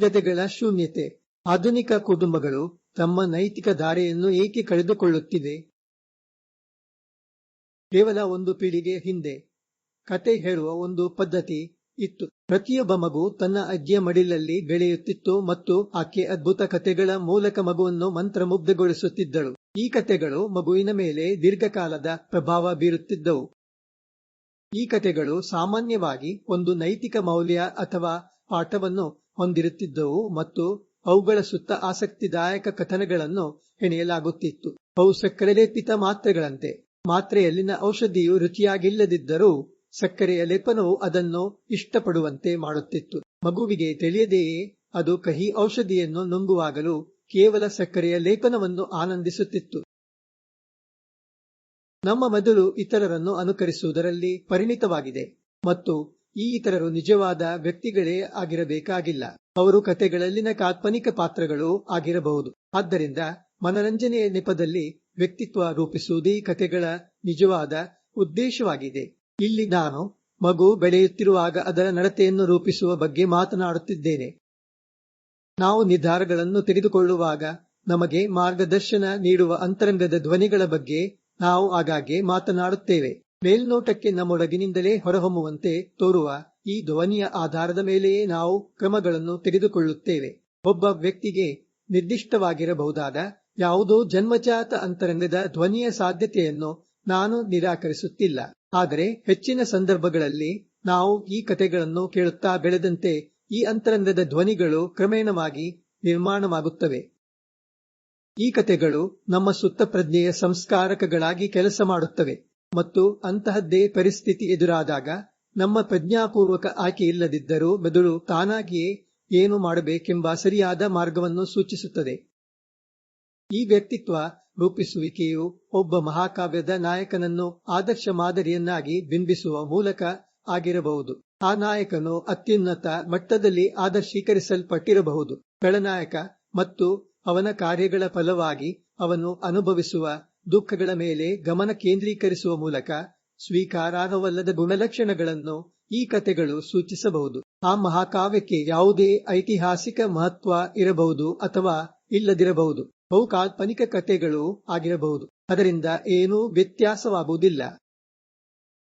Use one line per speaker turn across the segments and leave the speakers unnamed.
ಜತೆಗಳ ಶೂನ್ಯತೆ. ಆಧುನಿಕ ಕುಟುಂಬಗಳು ತಮ್ಮ ನೈತಿಕ ಧಾರೆಯನ್ನು ಏಕೆ ಕಳೆದುಕೊಳ್ಳುತ್ತಿವೆ? ಕೇವಲ ಒಂದು ಪೀಳಿಗೆ ಹಿಂದೆ ಕತೆ ಹೇಳುವ ಒಂದು ಪದ್ಧತಿ ಇತ್ತು. ಪ್ರತಿಯೊಬ್ಬ ಮಗು ತನ್ನ ಅಜ್ಜಿಯ ಮಡಿಲಲ್ಲಿ ಬೆಳೆಯುತ್ತಿತ್ತು ಮತ್ತು ಆಕೆ ಅದ್ಭುತ ಕತೆಗಳ ಮೂಲಕ ಮಗುವನ್ನು ಮಂತ್ರಮುಗ್ಧಗೊಳಿಸುತ್ತಿದ್ದಳು. ಈ ಕತೆಗಳು ಮಗುವಿನ ಮೇಲೆ ದೀರ್ಘಕಾಲದ ಪ್ರಭಾವ ಬೀರುತ್ತಿದ್ದವು. ಈ ಕತೆಗಳು ಸಾಮಾನ್ಯವಾಗಿ ಒಂದು ನೈತಿಕ ಮೌಲ್ಯ ಅಥವಾ ಪಾಠವನ್ನು ಹೊಂದಿರುತ್ತಿದ್ದವು ಮತ್ತು ಅವುಗಳ ಸುತ್ತ ಆಸಕ್ತಿದಾಯಕ ಕಥನಗಳನ್ನು ಹೆಣೆಯಲಾಗುತ್ತಿತ್ತು. ಅವು ಸಕ್ಕರೆಲೇಪಿತ ಮಾತ್ರೆಗಳಂತೆ. ಮಾತ್ರೆಯಲ್ಲಿನ ಔಷಧಿಯು ರುಚಿಯಾಗಿಲ್ಲದಿದ್ದರೂ ಸಕ್ಕರೆಯ ಲೇಪನವು ಅದನ್ನು ಇಷ್ಟಪಡುವಂತೆ ಮಾಡುತ್ತಿತ್ತು. ಮಗುವಿಗೆ ತಿಳಿಯದೆಯೇ ಅದು ಕಹಿ ಔಷಧಿಯನ್ನು ನುಂಗುವಾಗಲೂ ಕೇವಲ ಸಕ್ಕರೆಯ ಲೇಪನವನ್ನು ಆನಂದಿಸುತ್ತಿತ್ತು. ನಮ್ಮ ಮೆದುಳು ಇತರರನ್ನು ಅನುಕರಿಸುವುದರಲ್ಲಿ ಪರಿಣಿತವಾಗಿದೆ ಮತ್ತು ಈ ಇತರರು ನಿಜವಾದ ವ್ಯಕ್ತಿಗಳೇ ಆಗಿರಬೇಕಾಗಿಲ್ಲ. ಅವರು ಕತೆಗಳಲ್ಲಿನ ಕಾಲ್ಪನಿಕ ಪಾತ್ರಗಳು ಆಗಿರಬಹುದು. ಆದ್ದರಿಂದ ಮನರಂಜನೆಯ ನೆಪದಲ್ಲಿ ವ್ಯಕ್ತಿತ್ವ ರೂಪಿಸುವುದೇ ಕತೆಗಳ ನಿಜವಾದ ಉದ್ದೇಶವಾಗಿದೆ. ಇಲ್ಲಿ ನಾನು ಮಗು ಬೆಳೆಯುತ್ತಿರುವಾಗ ಅದರ ನಡತೆಯನ್ನು ರೂಪಿಸುವ ಬಗ್ಗೆ ಮಾತನಾಡುತ್ತಿದ್ದೇನೆ. ನಾವು ನಿರ್ಧಾರಗಳನ್ನು ತೆಗೆದುಕೊಳ್ಳುವಾಗ ನಮಗೆ ಮಾರ್ಗದರ್ಶನ ನೀಡುವ ಅಂತರಂಗದ ಧ್ವನಿಗಳ ಬಗ್ಗೆ ನಾವು ಆಗಾಗ್ಗೆ ಮಾತನಾಡುತ್ತೇವೆ. ಮೇಲ್ನೋಟಕ್ಕೆ ನಮ್ಮೊಳಗಿನಿಂದಲೇ ಹೊರಹೊಮ್ಮುವಂತೆ ತೋರುವ ಈ ಧ್ವನಿಯ ಆಧಾರದ ಮೇಲೆಯೇ ನಾವು ಕ್ರಮಗಳನ್ನು ತೆಗೆದುಕೊಳ್ಳುತ್ತೇವೆ. ಒಬ್ಬ ವ್ಯಕ್ತಿಗೆ ನಿರ್ದಿಷ್ಟವಾಗಿರಬಹುದಾದ ಯಾವುದೋ ಜನ್ಮಜಾತ ಅಂತರಂಗದ ಧ್ವನಿಯ ಸಾಧ್ಯತೆಯನ್ನು ನಾನು ನಿರಾಕರಿಸುತ್ತಿಲ್ಲ. ಆದರೆ ಹೆಚ್ಚಿನ ಸಂದರ್ಭಗಳಲ್ಲಿ ನಾವು ಈ ಕತೆಗಳನ್ನು ಕೇಳುತ್ತಾ ಬೆಳೆದಂತೆ ಈ ಅಂತರಂಗದ ಧ್ವನಿಗಳು ಕ್ರಮೇಣವಾಗಿ ನಿರ್ಮಾಣವಾಗುತ್ತವೆ. ಈ ಕತೆಗಳು ನಮ್ಮ ಸುತ್ತ ಪ್ರಜ್ಞೆಯ ಸಂಸ್ಕಾರಕಗಳಾಗಿ ಕೆಲಸ ಮಾಡುತ್ತವೆ ಮತ್ತು ಅಂತಹದ್ದೇ ಪರಿಸ್ಥಿತಿ ಎದುರಾದಾಗ ನಮ್ಮ ಪ್ರಜ್ಞಾಪೂರ್ವಕ ಆಯ್ಕೆ ಇಲ್ಲದಿದ್ದರೂ ಮೆದುಳು ತಾನಾಗಿಯೇ ಏನು ಮಾಡಬೇಕೆಂಬ ಸರಿಯಾದ ಮಾರ್ಗವನ್ನು ಸೂಚಿಸುತ್ತದೆ. ಈ ವ್ಯಕ್ತಿತ್ವ ರೂಪಿಸುವಿಕೆಯು ಒಬ್ಬ ಮಹಾಕಾವ್ಯದ ನಾಯಕನನ್ನು ಆದರ್ಶ ಮಾದರಿಯನ್ನಾಗಿ ಬಿಂಬಿಸುವ ಮೂಲಕ ಆಗಿರಬಹುದು. ಆ ನಾಯಕನು ಅತ್ಯುನ್ನತ ಮಟ್ಟದಲ್ಲಿ ಆದರ್ಶೀಕರಿಸಲ್ಪಟ್ಟಿರಬಹುದು. ಖಳನಾಯಕ ಮತ್ತು ಅವನ ಕಾರ್ಯಗಳ ಫಲವಾಗಿ ಅವನು ಅನುಭವಿಸುವ ದುಃಖಗಳ ಮೇಲೆ ಗಮನ ಕೇಂದ್ರೀಕರಿಸುವ ಮೂಲಕ ಸ್ವೀಕಾರಾರ್ಹವಲ್ಲದ ಗುಣಲಕ್ಷಣಗಳನ್ನು ಈ ಕತೆಗಳು ಸೂಚಿಸಬಹುದು. ಆ ಮಹಾಕಾವ್ಯಕ್ಕೆ ಯಾವುದೇ ಐತಿಹಾಸಿಕ ಮಹತ್ವ ಇರಬಹುದು ಅಥವಾ ಇಲ್ಲದಿರಬಹುದು. ಅವು ಕಾಲ್ಪನಿಕ ಕತೆಗಳು ಆಗಿರಬಹುದು. ಅದರಿಂದ ಏನೂ ವ್ಯತ್ಯಾಸವಾಗುವುದಿಲ್ಲ.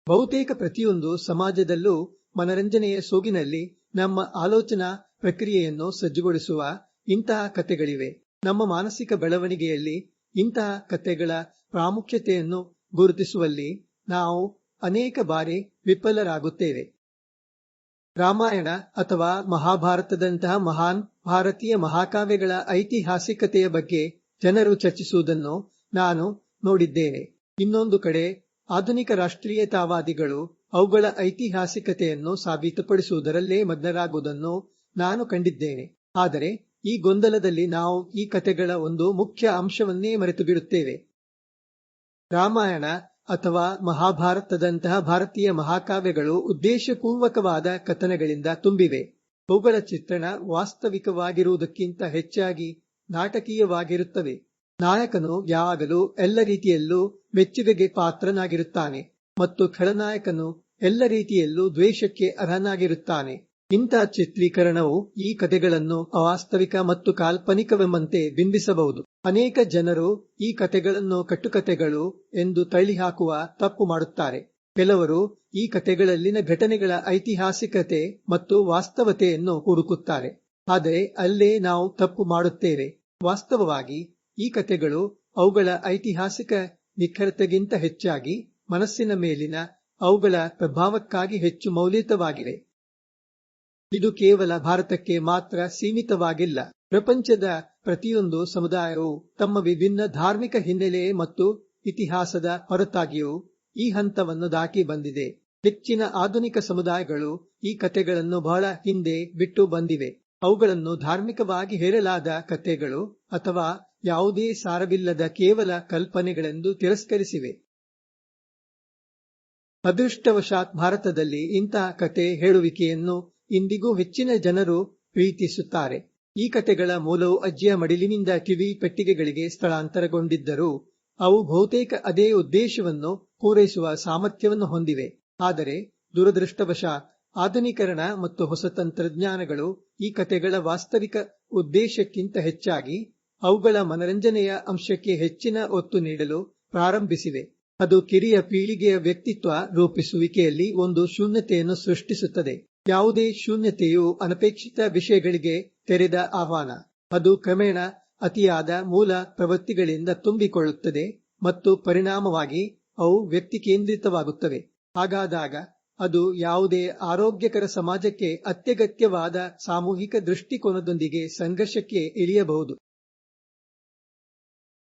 ಬಹುತೇಕ ಪ್ರತಿಯೊಂದು ಸಮಾಜದಲ್ಲೂ ಮನರಂಜನೆಯ ಸೋಗಿನಲ್ಲಿ ನಮ್ಮ ಆಲೋಚನಾ ಪ್ರಕ್ರಿಯೆಯನ್ನು ಸಜ್ಜುಗೊಳಿಸುವ ಇಂತಹ ಕತೆಗಳಿವೆ. ನಮ್ಮ ಮಾನಸಿಕ ಬೆಳವಣಿಗೆಯಲ್ಲಿ ಇಂತಹ ಕತೆಗಳ ಪ್ರಾಮುಖ್ಯತೆಯನ್ನು ಗುರುತಿಸುವಲ್ಲಿ ನಾವು ಅನೇಕ ಬಾರಿ ವಿಫಲರಾಗುತ್ತೇವೆ. ರಾಮಾಯಣ ಅಥವಾ ಮಹಾಭಾರತದಂತಹ ಮಹಾನ್ ಭಾರತೀಯ ಮಹಾಕಾವ್ಯಗಳ ಐತಿಹಾಸಿಕತೆಯ ಬಗ್ಗೆ ಜನರು ಚರ್ಚಿಸುವುದನ್ನು ನಾನು ನೋಡಿದ್ದೇನೆ. ಇನ್ನೊಂದು ಕಡೆ ಆಧುನಿಕ ರಾಷ್ಟ್ರೀಯತಾವಾದಿಗಳು ಅವುಗಳ ಐತಿಹಾಸಿಕತೆಯನ್ನು ಸಾಬೀತುಪಡಿಸುವುದರಲ್ಲೇ ಮಗ್ನರಾಗುವುದನ್ನು ನಾನು ಕಂಡಿದ್ದೇನೆ. ಆದರೆ ಈ ಗೊಂದಲದಲ್ಲಿ ನಾವು ಈ ಕತೆಗಳ ಒಂದು ಮುಖ್ಯ ಅಂಶವನ್ನೇ ಮರೆತು ಬಿಡುತ್ತೇವೆ. ರಾಮಾಯಣ ಅಥವಾ ಮಹಾಭಾರತದಂತಹ ಭಾರತೀಯ ಮಹಾಕಾವ್ಯಗಳು ಉದ್ದೇಶಪೂರ್ವಕವಾದ ಕಥನಗಳಿಂದ ತುಂಬಿವೆ. ಅವುಗಳ ಚಿತ್ರಣ ವಾಸ್ತವಿಕವಾಗಿರುವುದಕ್ಕಿಂತ ಹೆಚ್ಚಾಗಿ ನಾಟಕೀಯವಾಗಿರುತ್ತವೆ. ನಾಯಕನು ಯಾವಾಗಲೂ ಎಲ್ಲ ರೀತಿಯಲ್ಲೂ ಮೆಚ್ಚುಗೆಗೆ ಪಾತ್ರನಾಗಿರುತ್ತಾನೆ ಮತ್ತು ಖಳನಾಯಕನು ಎಲ್ಲ ರೀತಿಯಲ್ಲೂ ದ್ವೇಷಕ್ಕೆ ಅರ್ಹನಾಗಿರುತ್ತಾನೆ. ಇಂತಹ ಚಿತ್ರೀಕರಣವು ಈ ಕಥೆಗಳನ್ನು ಅವಾಸ್ತವಿಕ ಮತ್ತು ಕಾಲ್ಪನಿಕವೆಂಬಂತೆ ಬಿಂಬಿಸಬಹುದು. ಅನೇಕ ಜನರು ಈ ಕಥೆಗಳನ್ನು ಕಟ್ಟುಕಥೆಗಳು ಎಂದು ತಳ್ಳಿಹಾಕುವ ತಪ್ಪು ಮಾಡುತ್ತಾರೆ. ಕೆಲವರು ಈ ಕಥೆಗಳಲ್ಲಿನ ಘಟನೆಗಳ ಐತಿಹಾಸಿಕತೆ ಮತ್ತು ವಾಸ್ತವತೆಯನ್ನು ಹುಡುಕುತ್ತಾರೆ. ಆದರೆ ಅಲ್ಲೇ ನಾವು ತಪ್ಪು ಮಾಡುತ್ತೇವೆ. ವಾಸ್ತವವಾಗಿ ಈ ಕಥೆಗಳು ಅವುಗಳ ಐತಿಹಾಸಿಕ ನಿಖರತೆಗಿಂತ ಹೆಚ್ಚಾಗಿ ಮನಸ್ಸಿನ ಮೇಲಿನ ಅವುಗಳ ಪ್ರಭಾವಕ್ಕಾಗಿ ಹೆಚ್ಚು ಮೌಲ್ಯಯುತವಾಗಿವೆ. ಇದು ಕೇವಲ ಭಾರತಕ್ಕೆ ಮಾತ್ರ ಸೀಮಿತವಾಗಿಲ್ಲ. ಪ್ರಪಂಚದ ಪ್ರತಿಯೊಂದು ಸಮುದಾಯವು ತಮ್ಮ ವಿಭಿನ್ನ ಧಾರ್ಮಿಕ ಹಿನ್ನೆಲೆ ಮತ್ತು ಇತಿಹಾಸದ ಹೊರತಾಗಿಯೂ ಈ ಹಂತವನ್ನು ದಾಟಿ ಬಂದಿದೆ. ಹೆಚ್ಚಿನ ಆಧುನಿಕ ಸಮುದಾಯಗಳು ಈ ಕಥೆಗಳನ್ನು ಬಹಳ ಹಿಂದೆ ಬಿಟ್ಟು ಬಂದಿವೆ. ಅವುಗಳನ್ನು ಧಾರ್ಮಿಕವಾಗಿ ಹೇಳಲಾದ ಕಥೆಗಳು ಅಥವಾ ಯಾವುದೇ ಸಾರವಿಲ್ಲದ ಕೇವಲ ಕಲ್ಪನೆಗಳೆಂದು ತಿರಸ್ಕರಿಸಿವೆ. ಅದೃಷ್ಟವಶಾತ್ ಭಾರತದಲ್ಲಿ ಇಂತಹ ಕತೆ ಹೇಳುವಿಕೆಯನ್ನು ಇಂದಿಗೂ ಹೆಚ್ಚಿನ ಜನರು ಪ್ರೀತಿಸುತ್ತಾರೆ. ಈ ಕಥೆಗಳ ಮೂಲವು ಅಜ್ಜಿಯ ಮಡಿಲಿನಿಂದ ಟಿವಿ ಪೆಟ್ಟಿಗೆಗಳಿಗೆ ಸ್ಥಳಾಂತರಗೊಂಡಿದ್ದರೂ ಅವು ಬಹುತೇಕ ಅದೇ ಉದ್ದೇಶವನ್ನು ಪೂರೈಸುವ ಸಾಮರ್ಥ್ಯವನ್ನು ಹೊಂದಿವೆ. ಆದರೆ ದುರದೃಷ್ಟವಶಾತ್ ಆಧುನೀಕರಣ ಮತ್ತು ಹೊಸ ತಂತ್ರಜ್ಞಾನಗಳು ಈ ಕಥೆಗಳ ವಾಸ್ತವಿಕ ಉದ್ದೇಶಕ್ಕಿಂತ ಹೆಚ್ಚಾಗಿ ಅವುಗಳ ಮನರಂಜನೆಯ ಅಂಶಕ್ಕೆ ಹೆಚ್ಚಿನ ಒತ್ತು ನೀಡಲು ಪ್ರಾರಂಭಿಸಿವೆ. ಅದು ಕಿರಿಯ ಪೀಳಿಗೆಯ ವ್ಯಕ್ತಿತ್ವ ರೂಪಿಸುವಿಕೆಯಲ್ಲಿ ಒಂದು ಶೂನ್ಯತೆಯನ್ನು ಸೃಷ್ಟಿಸುತ್ತದೆ. ಯಾವುದೇ ಶೂನ್ಯತೆಯು ಅನಪೇಕ್ಷಿತ ವಿಷಯಗಳಿಗೆ ತೆರೆದ ಆಹ್ವಾನ. ಅದು ಕ್ರಮೇಣ ಅತಿಯಾದ ಮೂಲ ಪ್ರವೃತ್ತಿಗಳಿಂದ ತುಂಬಿಕೊಳ್ಳುತ್ತದೆ ಮತ್ತು ಪರಿಣಾಮವಾಗಿ ಅವು ವ್ಯಕ್ತಿ ಕೇಂದ್ರಿತವಾಗುತ್ತವೆ. ಹಾಗಾದಾಗ ಅದು ಯಾವುದೇ ಆರೋಗ್ಯಕರ ಸಮಾಜಕ್ಕೆ ಅತ್ಯಗತ್ಯವಾದ ಸಾಮೂಹಿಕ ದೃಷ್ಟಿಕೋನದೊಂದಿಗೆ ಸಂಘರ್ಷಕ್ಕೆ ಇಳಿಯಬಹುದು.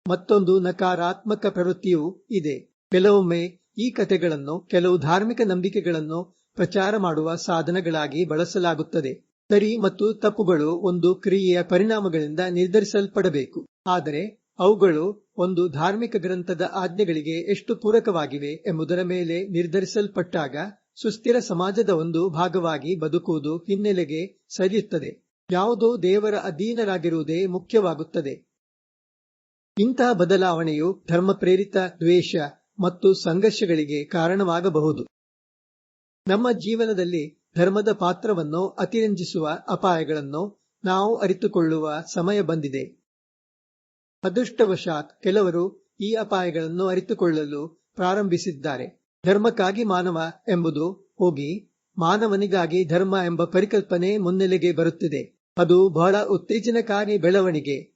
ಮತ್ತೊಂದು ನಕಾರಾತ್ಮಕ ಪ್ರವೃತ್ತಿಯೂ ಇದೆ. ಕೆಲವೊಮ್ಮೆ ಈ ಕಥೆಗಳನ್ನು ಕೆಲವು ಧಾರ್ಮಿಕ ನಂಬಿಕೆಗಳನ್ನು ಪ್ರಚಾರ ಮಾಡುವ ಸಾಧನಗಳಾಗಿ ಬಳಸಲಾಗುತ್ತದೆ. ಸರಿ ಮತ್ತು ತಪ್ಪುಗಳು ಒಂದು ಕ್ರಿಯೆಯ ಪರಿಣಾಮಗಳಿಂದ ನಿರ್ಧರಿಸಲ್ಪಡಬೇಕು. ಆದರೆ ಅವುಗಳು ಒಂದು ಧಾರ್ಮಿಕ ಗ್ರಂಥದ ಆಜ್ಞೆಗಳಿಗೆ ಎಷ್ಟು ಪೂರಕವಾಗಿವೆ ಎಂಬುದರ ಮೇಲೆ ನಿರ್ಧರಿಸಲ್ಪಟ್ಟಾಗ ಸುಸ್ಥಿರ ಸಮಾಜದ ಒಂದು ಭಾಗವಾಗಿ ಬದುಕುವುದು ಹಿನ್ನೆಲೆಗೆ ಸರಿಯುತ್ತದೆ. ಯಾವುದೋ ದೇವರ ಅಧೀನರಾಗಿರುವುದೇ ಮುಖ್ಯವಾಗುತ್ತದೆ. ಇಂತಹ ಬದಲಾವಣೆಯು ಧರ್ಮ ಪ್ರೇರಿತ ದ್ವೇಷ ಮತ್ತು ಸಂಘರ್ಷಗಳಿಗೆ ಕಾರಣವಾಗಬಹುದು. ನಮ್ಮ ಜೀವನದಲ್ಲಿ ಧರ್ಮದ ಪಾತ್ರವನ್ನು ಅತಿರಂಜಿಸುವ ಅಪಾಯಗಳನ್ನು ನಾವು ಅರಿತುಕೊಳ್ಳುವ ಸಮಯ ಬಂದಿದೆ. ಅದೃಷ್ಟವಶಾತ್ ಕೆಲವರು ಈ ಅಪಾಯಗಳನ್ನು ಅರಿತುಕೊಳ್ಳಲು ಪ್ರಾರಂಭಿಸಿದ್ದಾರೆ. ಧರ್ಮಕ್ಕಾಗಿ ಮಾನವ ಎಂಬುದು ಹೋಗಿ ಮಾನವನಿಗಾಗಿ ಧರ್ಮ ಎಂಬ ಪರಿಕಲ್ಪನೆ ಮುನ್ನೆಲೆಗೆ ಬರುತ್ತಿದೆ. ಅದು ಬಹಳ ಉತ್ತೇಜನಕಾರಿ ಬೆಳವಣಿಗೆ.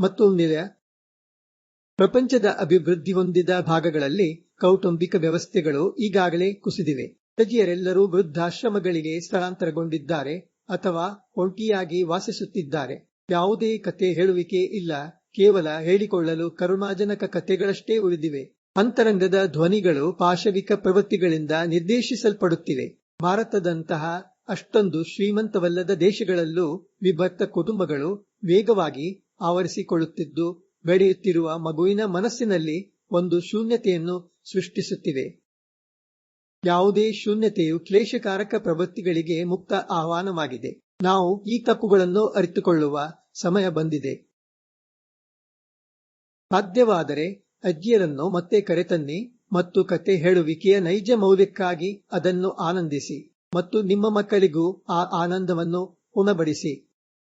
ಮತ್ತೊಂದೆಡೆ ಪ್ರಪಂಚದ ಅಭಿವೃದ್ಧಿ ಹೊಂದಿದ ಭಾಗಗಳಲ್ಲಿ ಕೌಟುಂಬಿಕ ವ್ಯವಸ್ಥೆಗಳು ಈಗಾಗಲೇ ಕುಸಿದಿವೆ. ಪ್ರಜೆಯರೆಲ್ಲರೂ ವೃದ್ಧಾಶ್ರಮಗಳಿಗೆ ಸ್ಥಳಾಂತರಗೊಂಡಿದ್ದಾರೆ ಅಥವಾ ಒಂಟಿಯಾಗಿ ವಾಸಿಸುತ್ತಿದ್ದಾರೆ. ಯಾವುದೇ ಕತೆ ಹೇಳುವಿಕೆ ಇಲ್ಲ. ಕೇವಲ ಹೇಳಿಕೊಳ್ಳಲು ಕರುಣಾಜನಕ ಕಥೆಗಳಷ್ಟೇ ಉಳಿದಿವೆ. ಅಂತರಂಗದ ಧ್ವನಿಗಳು ಪಾಶವಿಕ ಪ್ರವೃತ್ತಿಗಳಿಂದ ನಿರ್ದೇಶಿಸಲ್ಪಡುತ್ತಿವೆ. ಭಾರತದಂತಹ ಅಷ್ಟೊಂದು ಶ್ರೀಮಂತವಲ್ಲದ ದೇಶಗಳಲ್ಲೂ ವಿಭಕ್ತ ಕುಟುಂಬಗಳು ವೇಗವಾಗಿ ಆವರಿಸಿಕೊಳ್ಳುತ್ತಿದ್ದು ಬೆಳೆಯುತ್ತಿರುವ ಮಗುವಿನ ಮನಸ್ಸಿನಲ್ಲಿ ಒಂದು ಶೂನ್ಯತೆಯನ್ನು ಸೃಷ್ಟಿಸುತ್ತಿವೆ. ಯಾವುದೇ ಶೂನ್ಯತೆಯು ಕ್ಲೇಶಕಾರಕ ಪ್ರವೃತ್ತಿಗಳಿಗೆ ಮುಕ್ತ ಆಹ್ವಾನವಾಗಿದೆ. ನಾವು ಈ ತಪ್ಪುಗಳನ್ನು ಅರಿತುಕೊಳ್ಳುವ ಸಮಯ ಬಂದಿದೆ. ಸಾಧ್ಯವಾದರೆ ಅಜ್ಜಿಯರನ್ನು ಮತ್ತೆ ಕರೆತನ್ನಿ ಮತ್ತು ಕತೆ ಹೇಳುವಿಕೆಯ ನೈಜ ಮೌಲ್ಯಕ್ಕಾಗಿ ಅದನ್ನು ಆನಂದಿಸಿ ಮತ್ತು ನಿಮ್ಮ ಮಕ್ಕಳಿಗೂ ಆ ಆನಂದವನ್ನು ಉಣಬಡಿಸಿ.